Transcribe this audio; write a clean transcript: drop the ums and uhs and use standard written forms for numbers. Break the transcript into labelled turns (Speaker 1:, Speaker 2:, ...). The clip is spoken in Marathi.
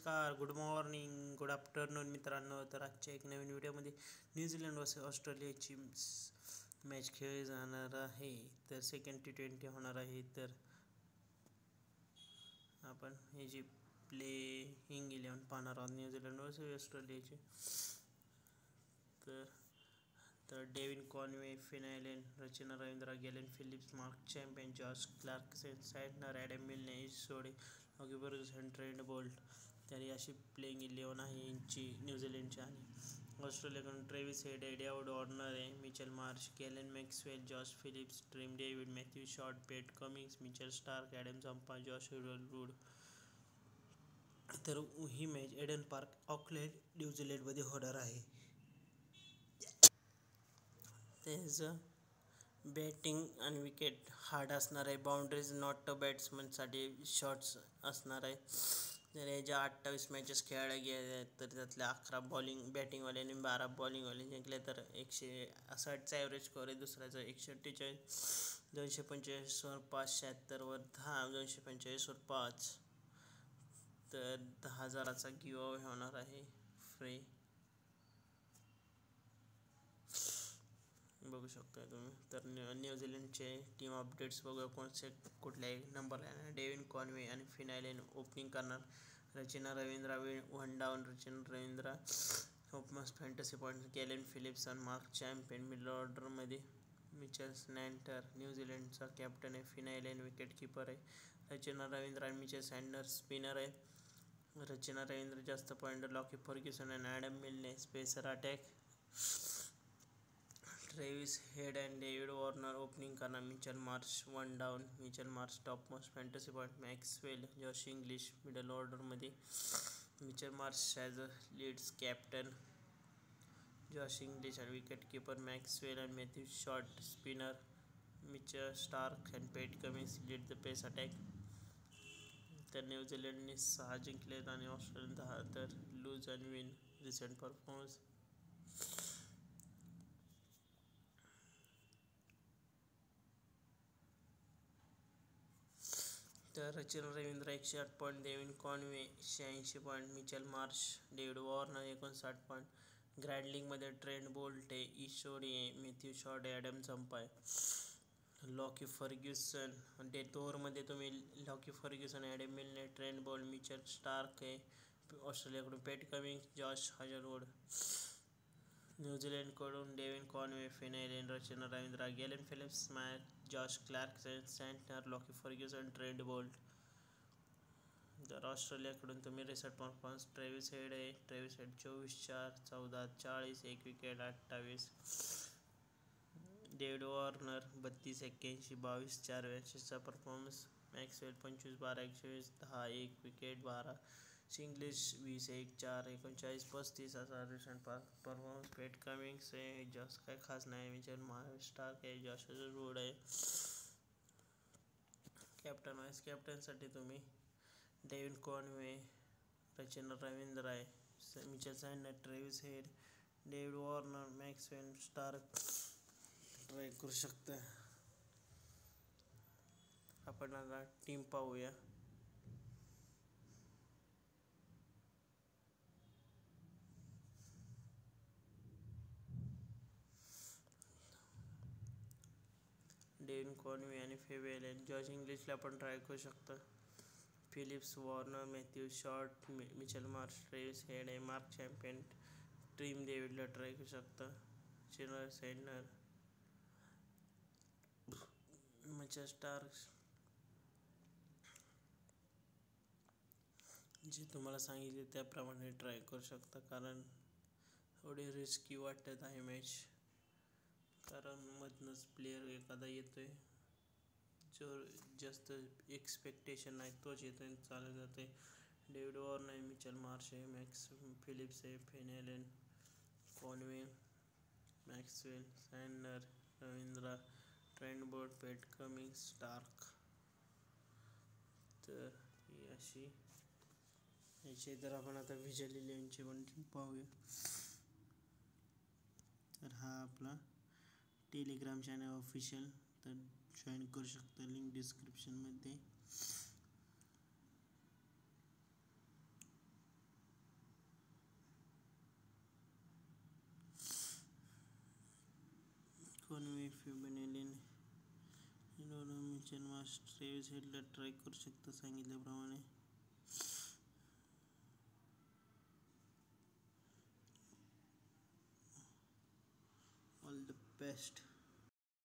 Speaker 1: नमस्कार, गुड मॉर्निंग, गुड आफ्टरनून मित्रांनो. तर आजच्या एक नवीन व्हिडिओमध्ये न्यूझीलंड वर्सेस ऑस्ट्रेलियाची मॅच खेळली जाणार आहे. तर सेकंड T20 होणार आहे. तर आपण हे जी प्लेइंग 11 पाहणार आहोत न्यूझीलंड वर्सेस ऑस्ट्रेलियाची. तर Devon Conway, Finn Allen, Rachin Ravindra, Glenn Phillips, Mark Chapman, Josh clerk, Santner, Adam Milne, Ish सोडे, लॉकी फर्ग्युसन, ट्रेंट बोल्ट. तर ही अशी प्लेइंग 11 आहे यांची न्यूझीलंडची. आणि ऑस्ट्रेलियाकडून ट्रेव्हिस हेड, डेव्हिड वॉर्नर आहे, Mitchell Marsh, Glenn Maxwell, Josh Phillips, Tim David, Matthew Short, Pat Cummins, Mitchell Starc, Adam Zampa, Josh Hazlewood. तर ही मॅच एडन पार्क, ऑकलँड, न्यूझीलंडमध्ये होणार आहे. त्याचं बॅटिंग आणि विकेट हार्ड असणार आहे. बाउंड्रीज नॉट बॅट्समनसाठी शॉट्स असणार आहे. तर याच्या 28 मॅचेस खेळायला गेल्या आहेत. तर त्यातल्या 11 बॅटिंगवाल्यांनी 12 बॉलिंगवाले जिंकले. तर 160चा ॲव्हरेज स्कोअर आहे. दुसऱ्याचं 148, 245वर 5, 76वर 10, 245वर 5. तर 10,000चा गिव्ह अवे होणार आहे फ्री. बघू शकता तुम्ही. तर न्यूझीलंडचे टीम अपडेट्स बघूया. कुठल्याही नंबरला डेव्हिन कॉनवे आणि फिन ॲलन ओपनिंग करणार. Rachin Ravindra 1 down, Rachin Ravindra most fantasy point, Glenn Phillips आणि मार्क चॅम्पियन. मिडल ऑर्डरमध्ये मिचेल स्टॅर्क न्यूझीलंडचा कॅप्टन आहे. फिन ॲलन विकेट कीपर आहे. रचना रवींद्र आणि मिचेल सँटनर स्पिनर आहे. रचना रवींद्र जास्त पॉईंट, लॉकी फर्ग्युसन आणि Adam Milne spacer attack. Travis Head आणि डेव्हिड वॉर्नर ओपनिंग करणार. Mitchell Marsh 1 down, Mitchell Marsh top most fantasy point. Maxwell, Josh Inglis middle ऑर्डरमध्ये. Mitchell Marsh as a leads captain. Josh Inglis आणि विकेट कीपर मॅक्सवेल आणि Matthew Short spinner. Mitchell Starc आणि Pat Cummins lead the pace attack. तर न्यूझीलंडने 6 जिंकलेत आणि ऑस्ट्रेलिया 10. तर lose and win recent performance. तर Rachin Ravindra 108 point, Devon Conway 86 point, Mitchell Marsh, David Warner 59 point. Grand लीगमध्ये ट्रेंट बोल्ट आहे, इश सोडी आहे, मॅथ्यू शॉर्ट आहे, ॲडम झंपा आहे, लॉकी फर्ग्युसन. डेथ ओव्हरमध्ये तुम्ही Lockie Ferguson, Adam Milne, Trent Boult, Mitchell Starc आहे. ऑस्ट्रेलियाकडून पेट कमिन्स, जॉश हॅजलवूड. न्यूझीलंडकडून Devon Conway, Finn Allen, Rachin Ravindra, Glenn Phillips, Josh clerk, Santner, Lockie Ferguson, Trent Boult. तर ऑस्ट्रेलियाकडून तुम्ही रिसेंट परफॉर्मन्स ट्रेव्हिस हेड आहे. Travis Head 24, 4, 14, 40, 1 wicket, 28. David Warner 32, 81, 22, 4 मॅचेसचा परफॉर्मन्स. Maxwell 25, 12, 120, 10, 1 wicket, 12. इंग्लिश 20, 1, 4, 39, 35 असा रिसेंट परफॉर्मन्स. पेट कमिन्स आहे, जास्त काय खास नाही. मिचेल स्टार्क आहे, जॉश हॅजलवूड आहे. कॅप्टन वाईस कॅप्टनसाठी तुम्ही डेव्हिन कॉनवे, रचना रवींद्र आहे, Mitchell Santner, Travis Head, David Warner, Maxwell Starc try करू शकता. आपण आता टीम पाहूया. डेव्हिन कॉनवे आणि फेवेल, जॉश इंग्लिशला पण ट्राय करू शकता. Phillips, Warner, Matthew Short, Mitchell Marsh, Travis Head आहे, मार्क चॅम्पियन, ट्रिम डेव्हिडला ट्राय करू शकता. चिनर सँटनर, मिचेल स्टार्क. जे तुम्हाला सांगितले त्याप्रमाणे ट्राय करू शकता. कारण थोडी रिस्की वाटत आहे मॅच. कारण मधनंच प्लेयर एखादा येतोय जो जास्त एक्सपेक्टेशन नाही, तोच येतोय चालत जाते. डेव्हिड वॉर्नर आहे, मिचेल मार्श आहे, मॅक्स फिलिप्स आहे, Finn Allen, Conway, Maxwell, Santner, Ravindra, Trent Boult, Pat Cummins, Starc. तर ही अशी याची. तर आपण आता व्हिज्युअल 11ची पण पाहूया. तर हा आपला टेलिग्राम चॅनल ऑफिशियल. तर जॉईन करू शकता, लिंक डिस्क्रिप्शनमध्ये. फ्युबन एलिन मिचेल मार्श ट्रेव्हिस हेडला ट्राय करू शकता सांगितल्याप्रमाणे. All the best.